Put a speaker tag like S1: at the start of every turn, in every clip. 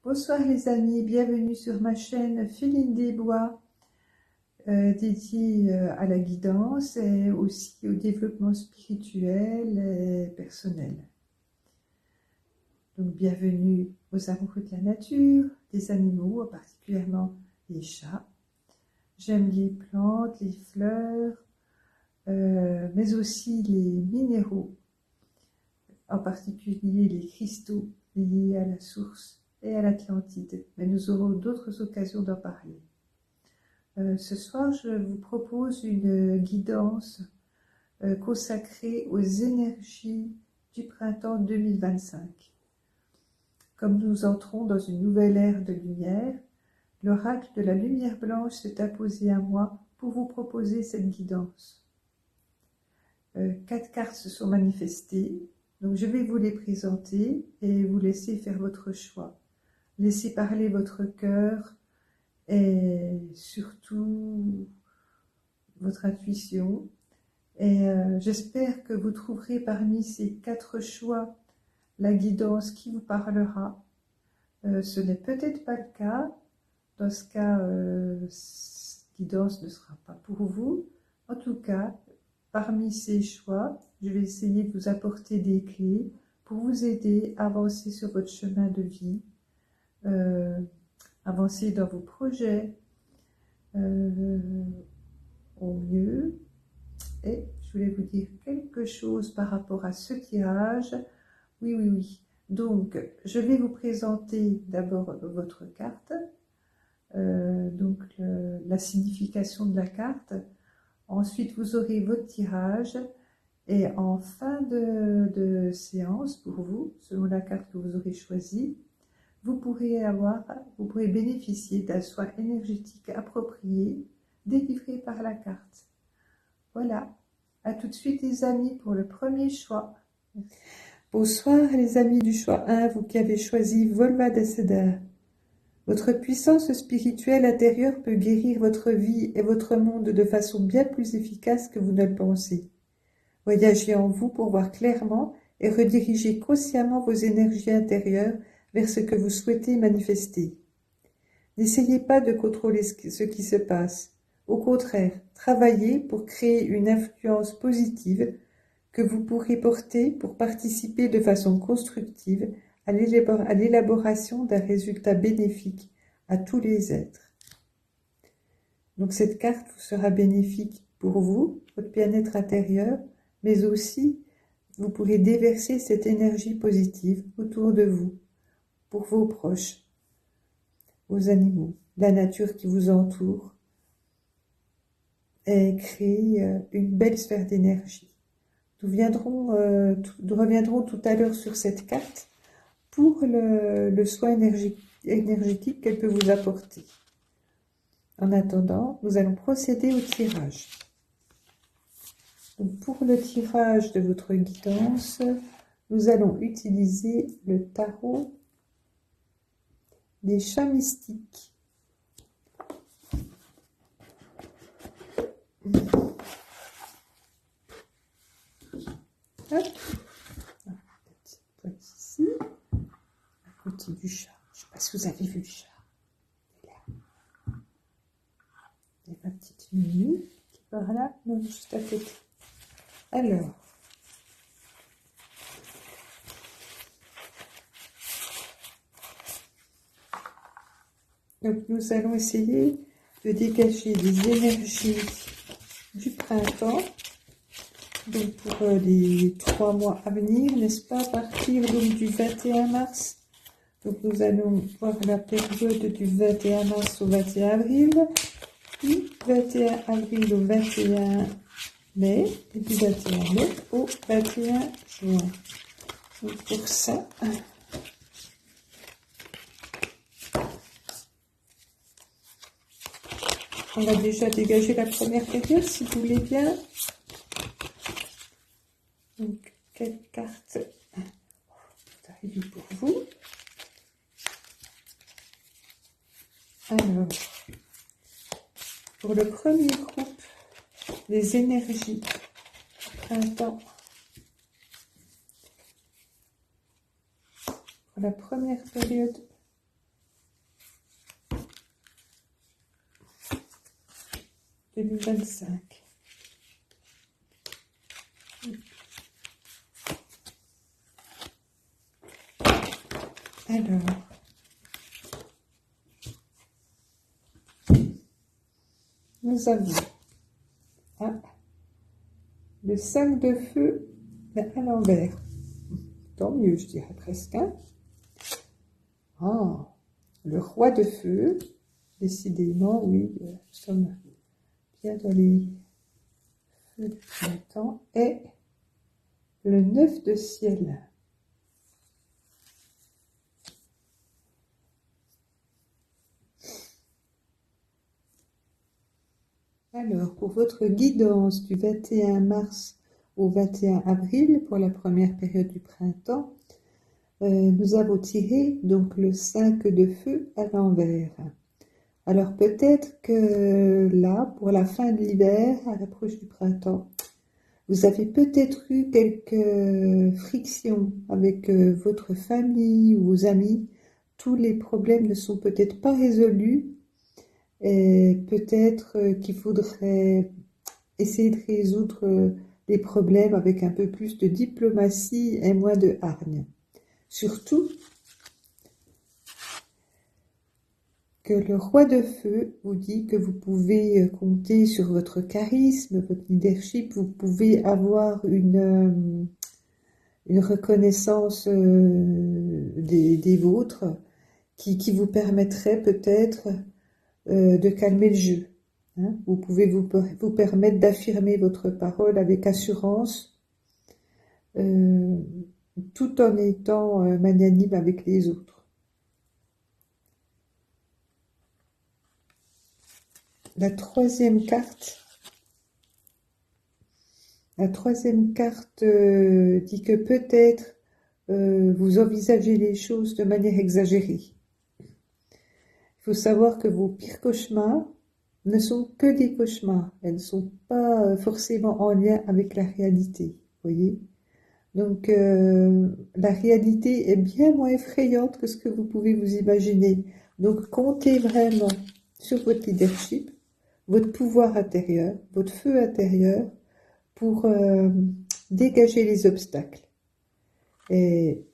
S1: Bonsoir les amis, bienvenue sur ma chaîne Féline des Bois, dédiée à la guidance et aussi au développement spirituel et personnel. Donc bienvenue aux amoureux de la nature, des animaux, particulièrement les chats. J'aime les plantes, les fleurs, mais aussi les minéraux, en particulier les cristaux liés à la source et à l'Atlantide, mais nous aurons d'autres occasions d'en parler. Ce soir, je vous propose une guidance consacrée aux énergies du printemps 2025. Comme nous entrons dans une nouvelle ère de lumière, l'oracle de la lumière blanche s'est imposé à moi pour vous proposer cette guidance. 4 cartes se sont manifestées, donc je vais vous les présenter et vous laisser faire votre choix. Laissez parler votre cœur et surtout votre intuition. Et j'espère que vous trouverez parmi ces 4 choix la guidance qui vous parlera. Ce n'est peut-être pas le cas. Dans ce cas, cette guidance ne sera pas pour vous. En tout cas, parmi ces choix, je vais essayer de vous apporter des clés pour vous aider à avancer sur votre chemin de vie, avancer dans vos projets au mieux. Et je voulais vous dire quelque chose par rapport à ce tirage. Oui. Donc, je vais vous présenter d'abord votre carte, donc la signification de la carte. Ensuite, vous aurez votre tirage. Et en fin de séance, pour vous, selon la carte que vous aurez choisie, vous pourrez bénéficier d'un soin énergétique approprié délivré par la carte. Voilà, à tout de suite les amis pour le premier choix. Bonsoir les amis du choix 1, vous qui avez choisi Volva Deceder. Votre puissance spirituelle intérieure peut guérir votre vie et votre monde de façon bien plus efficace que vous ne le pensez. Voyagez en vous pour voir clairement et rediriger consciemment vos énergies intérieures vers ce que vous souhaitez manifester. N'essayez pas de contrôler ce qui se passe. Au contraire, travaillez pour créer une influence positive que vous pourrez porter pour participer de façon constructive à l'élaboration d'un résultat bénéfique à tous les êtres. Donc cette carte vous sera bénéfique pour vous, votre bien-être intérieur, mais aussi vous pourrez déverser cette énergie positive autour de vous, pour vos proches, vos animaux, la nature qui vous entoure, et créer une belle sphère d'énergie. Nous reviendrons tout à l'heure sur cette carte pour le soin énergétique qu'elle peut vous apporter. En attendant, nous allons procéder au tirage. Donc pour le tirage de votre guidance, nous allons utiliser le tarot des chats mystiques. Hop. La petite boîte ici, à côté du chat. Je ne sais pas si vous avez vu le chat. Il est là. Il y a ma petite Mimi qui est par là, non, juste à côté. Alors, donc nous allons essayer de dégager des énergies du printemps, donc pour les 3 mois à venir, n'est-ce pas, à partir donc du 21 mars. Donc nous allons voir la période du 21 mars au 21 avril, puis 21 avril au 21 mai, et du 21 mai au 21 juin. Donc pour ça, on a déjà dégagé la première période, si vous voulez bien. Donc, quelle carte arrive pour vous? Alors, pour le premier groupe, les énergies printemps. Pour la première période 2025. Alors, nous avons le 5 de feu à l'envers. Tant mieux, je dirais presque. Hein. Ah, le roi de feu. Décidément, oui, nous sommes bien dans les feux du printemps. Et le 9 de ciel. Alors, pour votre guidance du 21 mars au 21 avril, pour la première période du printemps, nous avons tiré donc le 5 de feu à l'envers. Alors peut-être que là, pour la fin de l'hiver, à l'approche du printemps, vous avez peut-être eu quelques frictions avec votre famille ou vos amis. Tous les problèmes ne sont peut-être pas résolus. Et peut-être qu'il faudrait essayer de résoudre les problèmes avec un peu plus de diplomatie et moins de hargne. Surtout que le roi de feu vous dit que vous pouvez compter sur votre charisme, votre leadership, vous pouvez avoir une reconnaissance des vôtres qui vous permettrait peut-être de calmer le jeu. Hein. Vous pouvez vous permettre d'affirmer votre parole avec assurance, tout en étant magnanime avec les autres. La troisième carte dit que peut-être vous envisagez les choses de manière exagérée. Il faut savoir que vos pires cauchemars ne sont que des cauchemars. Elles ne sont pas forcément en lien avec la réalité, voyez. Donc, la réalité est bien moins effrayante que ce que vous pouvez vous imaginer. Donc, comptez vraiment sur votre leadership, votre pouvoir intérieur, votre feu intérieur, pour dégager les obstacles et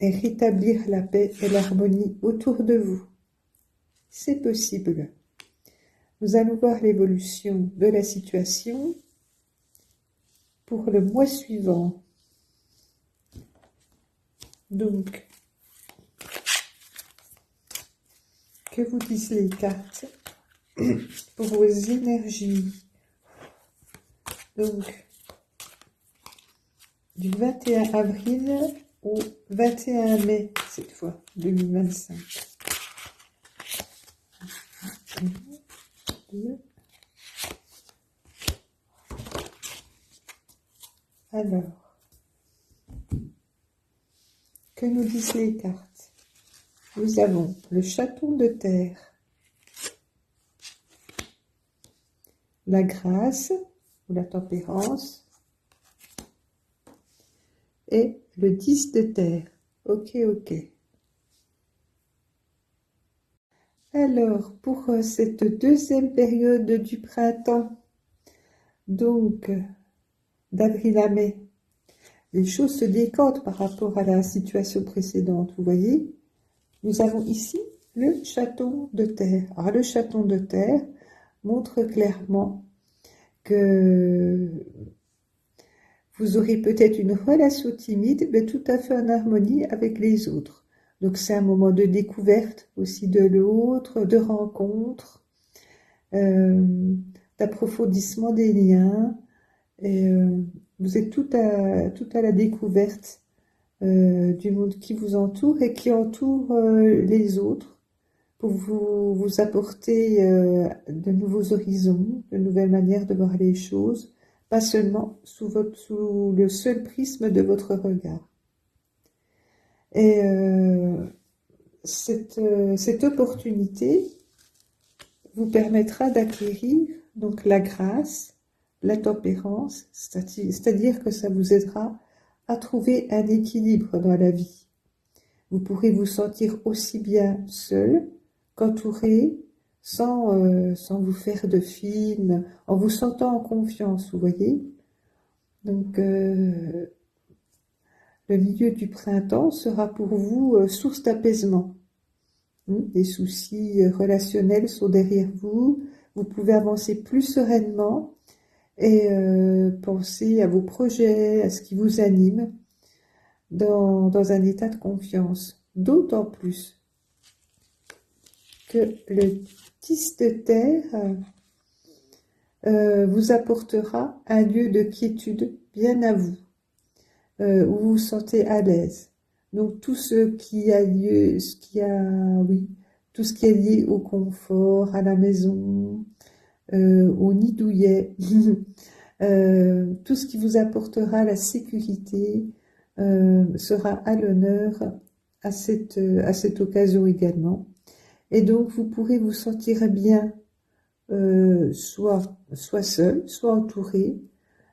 S1: rétablir la paix et l'harmonie autour de vous. C'est possible. Nous allons voir l'évolution de la situation pour le mois suivant. Donc, que vous disent les cartes pour vos énergies? Donc, du 21 avril au 21 mai, cette fois, 2025. Alors, que nous disent les cartes? Nous avons le chaton de terre, la grâce ou la tempérance et le 10 de terre. Ok. Alors, pour cette deuxième période du printemps, donc d'avril à mai, les choses se décantent par rapport à la situation précédente, vous voyez. Nous avons ici le chaton de terre. Alors, le chaton de terre montre clairement que vous aurez peut-être une relation timide, mais tout à fait en harmonie avec les autres. Donc, c'est un moment de découverte aussi de l'autre, de rencontre, d'approfondissement des liens. Et vous êtes tout à la découverte du monde qui vous entoure et qui entoure les autres pour vous apporter de nouveaux horizons, de nouvelles manières de voir les choses, pas seulement sous le seul prisme de votre regard. Et cette opportunité vous permettra d'acquérir donc la grâce, la tempérance, c'est-à-dire que ça vous aidera à trouver un équilibre dans la vie. Vous pourrez vous sentir aussi bien seul qu'entouré, sans vous faire de film, en vous sentant en confiance, vous voyez. Donc, le milieu du printemps sera pour vous source d'apaisement. Les soucis relationnels sont derrière vous. Vous pouvez avancer plus sereinement et penser à vos projets, à ce qui vous anime dans un état de confiance. D'autant plus que le 10 de terre vous apportera un lieu de quiétude bien à vous, où vous vous sentez à l'aise. Donc tout ce qui a lieu, tout ce qui est lié au confort, à la maison, au nid douillet, tout ce qui vous apportera la sécurité sera à l'honneur à cette occasion également. Et donc vous pourrez vous sentir bien, soit seul, soit entouré,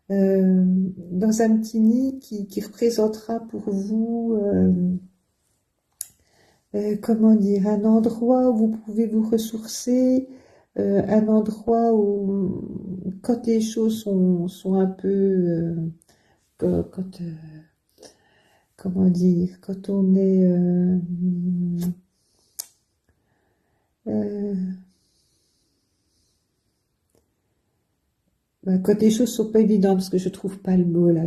S1: dans un petit nid qui représentera pour vous, comment dire, un endroit où vous pouvez vous ressourcer, un endroit où, quand les choses sont un peu, comment dire, quand on est, quand les choses sont pas évidentes, parce que je trouve pas le mot là,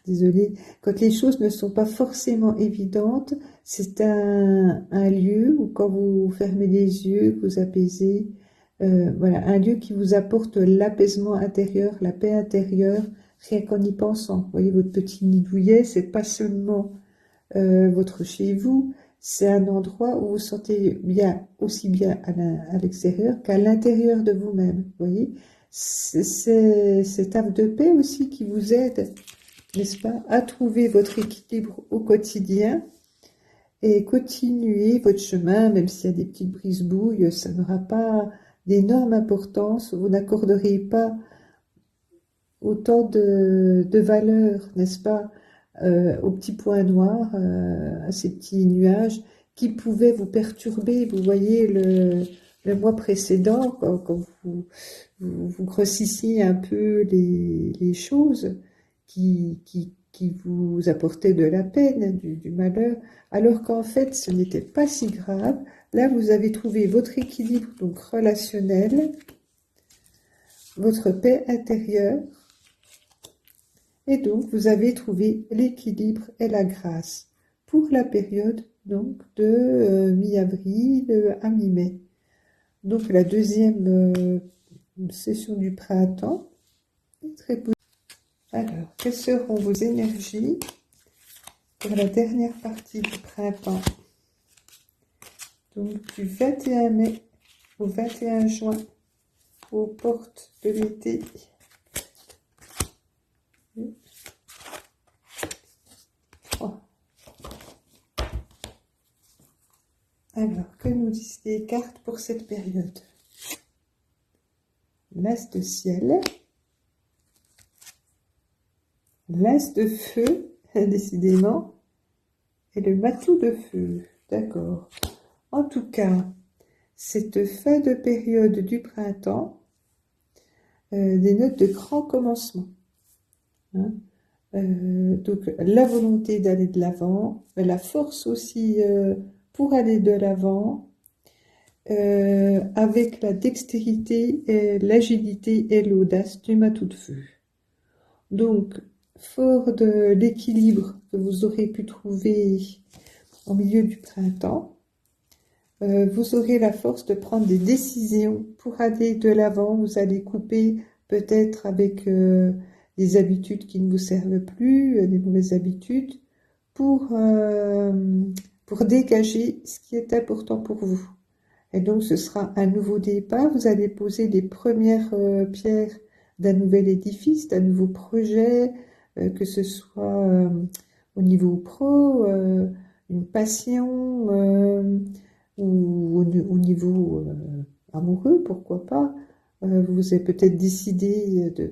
S1: désolée, quand les choses ne sont pas forcément évidentes, c'est un lieu où quand vous fermez les yeux, que vous apaisez, voilà, un lieu qui vous apporte l'apaisement intérieur, la paix intérieure, rien qu'en y pensant. Vous voyez, votre petit nid douillet, c'est pas seulement votre chez vous, c'est un endroit où vous vous sentez bien, aussi bien à l'extérieur qu'à l'intérieur de vous-même, vous voyez. C'est cette âme de paix aussi qui vous aide, n'est-ce pas, à trouver votre équilibre au quotidien et continuer votre chemin, même s'il y a des petites brise-bouilles, ça n'aura pas d'énorme importance, vous n'accorderez pas autant de valeur, n'est-ce pas, aux petits points noirs, à ces petits nuages qui pouvaient vous perturber. Vous voyez, le mois précédent, quand vous grossissiez un peu les choses qui vous apportaient de la peine, du malheur, alors qu'en fait, ce n'était pas si grave. Là, vous avez trouvé votre équilibre, donc relationnel, votre paix intérieure, et donc vous avez trouvé l'équilibre et la grâce pour la période donc de mi-avril à mi-mai. Donc la deuxième session du printemps est très positive. Alors, quelles seront vos énergies pour la dernière partie du printemps? Donc du 21 mai au 21 juin, aux portes de l'été. Oh. Alors, que nous disent les cartes pour cette période? L'as de ciel, l'as de feu, décidément, et le matou de feu. D'accord. En tout cas, cette fin de période du printemps dénote de grands commencements. Hein. Donc, la volonté d'aller de l'avant, la force aussi pour aller de l'avant, avec la dextérité, l'agilité et l'audace du matou de feu. Donc, fort de l'équilibre que vous aurez pu trouver au milieu du printemps, vous aurez la force de prendre des décisions pour aller de l'avant. Vous allez couper peut-être avec des habitudes qui ne vous servent plus, des mauvaises habitudes, pour dégager ce qui est important pour vous. Et donc, ce sera un nouveau départ. Vous allez poser les premières pierres d'un nouvel édifice, d'un nouveau projet, que ce soit au niveau pro, une passion, ou au niveau amoureux, pourquoi pas. Vous avez peut-être décidé de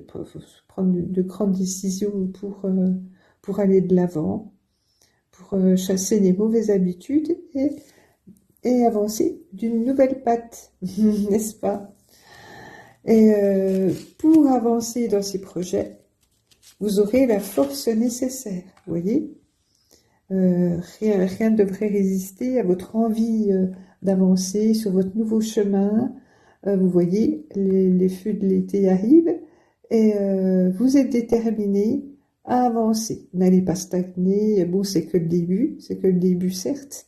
S1: prendre de grandes décisions pour aller de l'avant, pour chasser les mauvaises habitudes et et avancer d'une nouvelle patte, n'est-ce pas? Et pour avancer dans ces projets, vous aurez la force nécessaire, vous voyez? Rien ne devrait résister à votre envie d'avancer sur votre nouveau chemin. Vous voyez, les feux de l'été arrivent et vous êtes déterminé à avancer. N'allez pas stagner, bon, c'est que le début certes,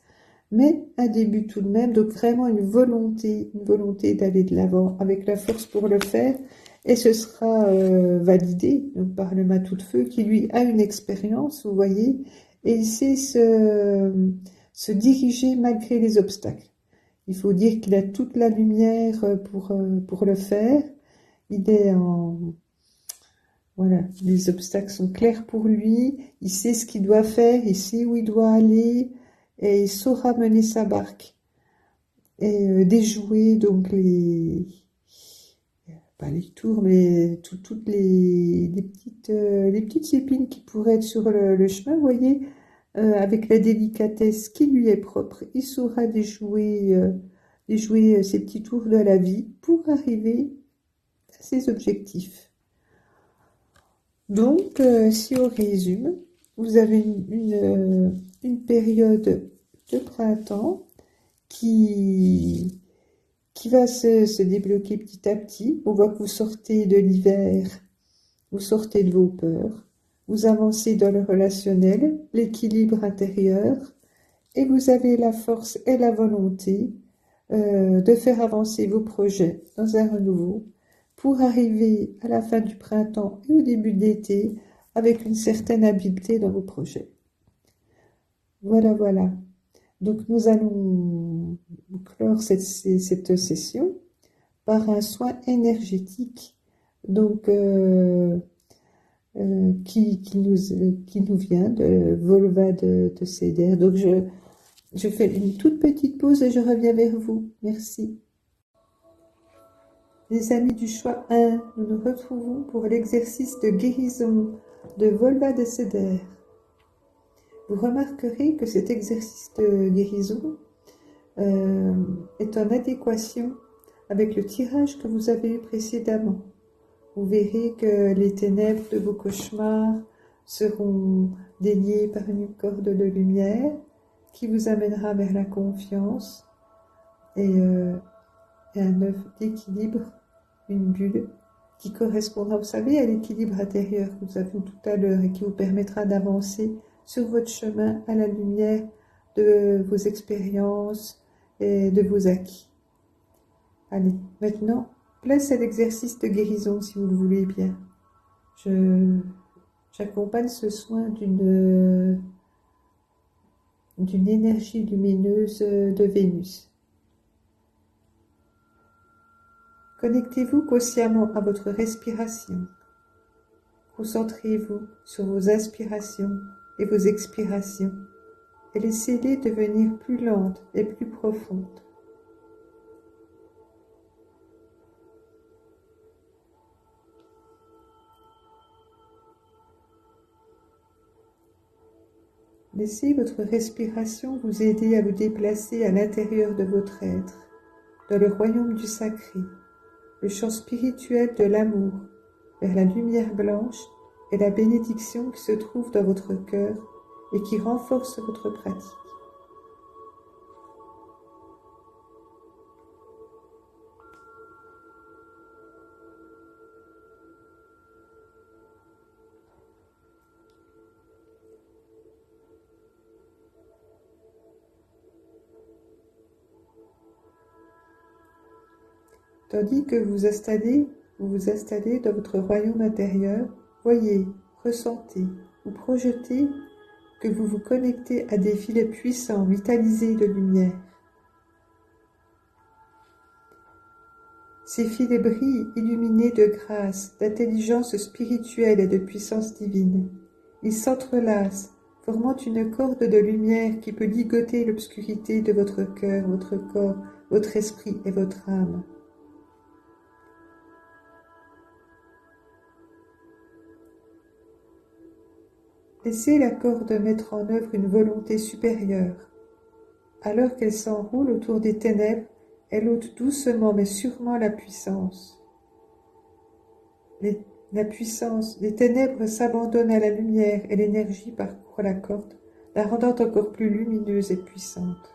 S1: mais un début tout de même, donc vraiment une volonté d'aller de l'avant avec la force pour le faire, et ce sera validé donc, par le matou de feu qui lui a une expérience, vous voyez, et il sait se diriger malgré les obstacles. Il faut dire qu'il a toute la lumière pour le faire. Il est en... Voilà, les obstacles sont clairs pour lui. Il sait ce qu'il doit faire, il sait où il doit aller et il saura mener sa barque. Et déjouer donc pas les tours, mais toutes les petites épines qui pourraient être sur le chemin, vous voyez, avec la délicatesse qui lui est propre, il saura déjouer ces petits tours de la vie pour arriver à ses objectifs. Donc, si on résume, vous avez une période de printemps qui va se débloquer petit à petit. On voit que vous sortez de l'hiver, vous sortez de vos peurs, vous avancez dans le relationnel, l'équilibre intérieur, et vous avez la force et la volonté de faire avancer vos projets dans un renouveau pour arriver à la fin du printemps et au début de l'été avec une certaine habileté dans vos projets. Voilà, voilà. Donc nous allons clore cette session par un soin énergétique donc, qui nous vient de Volva de Céder. Donc je fais une toute petite pause et je reviens vers vous. Merci. Les amis du choix 1, nous nous retrouvons pour l'exercice de guérison de Volva de Céder. Vous remarquerez que cet exercice de guérison est en adéquation avec le tirage que vous avez eu précédemment. Vous verrez que les ténèbres de vos cauchemars seront déliées par une corde de lumière qui vous amènera vers la confiance et un œuf d'équilibre, une bulle qui correspondra, vous savez, à l'équilibre intérieur que nous avions tout à l'heure et qui vous permettra d'avancer sur votre chemin à la lumière de vos expériences et de vos acquis. Allez, maintenant, place à l'exercice de guérison si vous le voulez bien. J'accompagne ce soin d'une énergie lumineuse de Vénus. Connectez-vous consciemment à votre respiration. Concentrez-vous sur vos inspirations et vos expirations et laissez-les devenir plus lentes et plus profondes. Laissez votre respiration vous aider à vous déplacer à l'intérieur de votre être, dans le royaume du sacré, le champ spirituel de l'amour, vers la lumière blanche et la bénédiction qui se trouve dans votre cœur et qui renforce votre pratique. Tandis que vous vous installez dans votre royaume intérieur, voyez, ressentez ou projetez que vous vous connectez à des fils puissants, vitalisés de lumière. Ces fils brillent illuminés de grâce, d'intelligence spirituelle et de puissance divine. Ils s'entrelacent, formant une corde de lumière qui peut ligoter l'obscurité de votre cœur, votre corps, votre esprit et votre âme. Laissez la corde mettre en œuvre une volonté supérieure, Alors qu'elle s'enroule autour des ténèbres, elle ôte doucement mais sûrement la puissance. La puissance, les ténèbres s'abandonnent à la lumière et l'énergie parcourt la corde, la rendant encore plus lumineuse et puissante.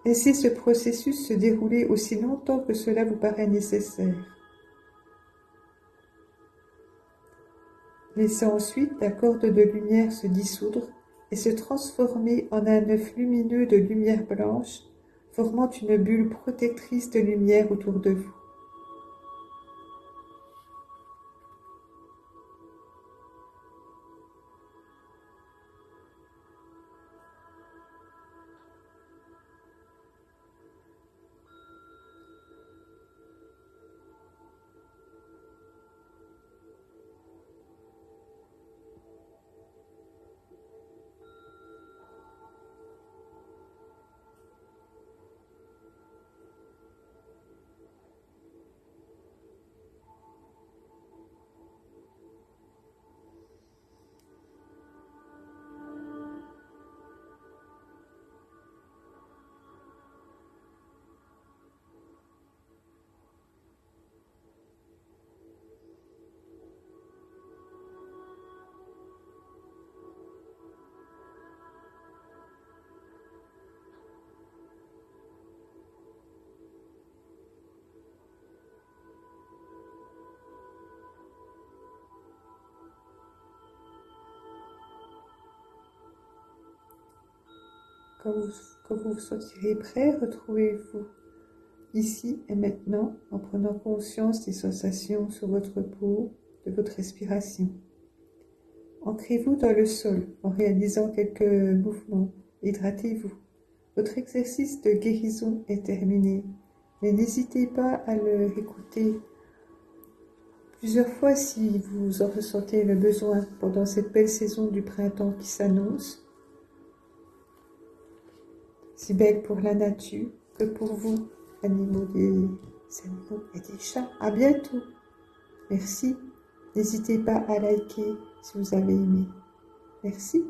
S1: Laissez ce processus se dérouler aussi longtemps que cela vous paraît nécessaire. Laissez ensuite la corde de lumière se dissoudre et se transformer en un œuf lumineux de lumière blanche, formant une bulle protectrice de lumière autour de vous. Quand vous vous sentirez prêt, retrouvez-vous ici et maintenant en prenant conscience des sensations sur votre peau, de votre respiration. Ancrez-vous dans le sol en réalisant quelques mouvements. Hydratez-vous. Votre exercice de guérison est terminé, mais n'hésitez pas à le réécouter plusieurs fois si vous en ressentez le besoin pendant cette belle saison du printemps qui s'annonce. Si belle pour la nature que pour vous, animaux et des chats. À bientôt. Merci. N'hésitez pas à liker si vous avez aimé. Merci.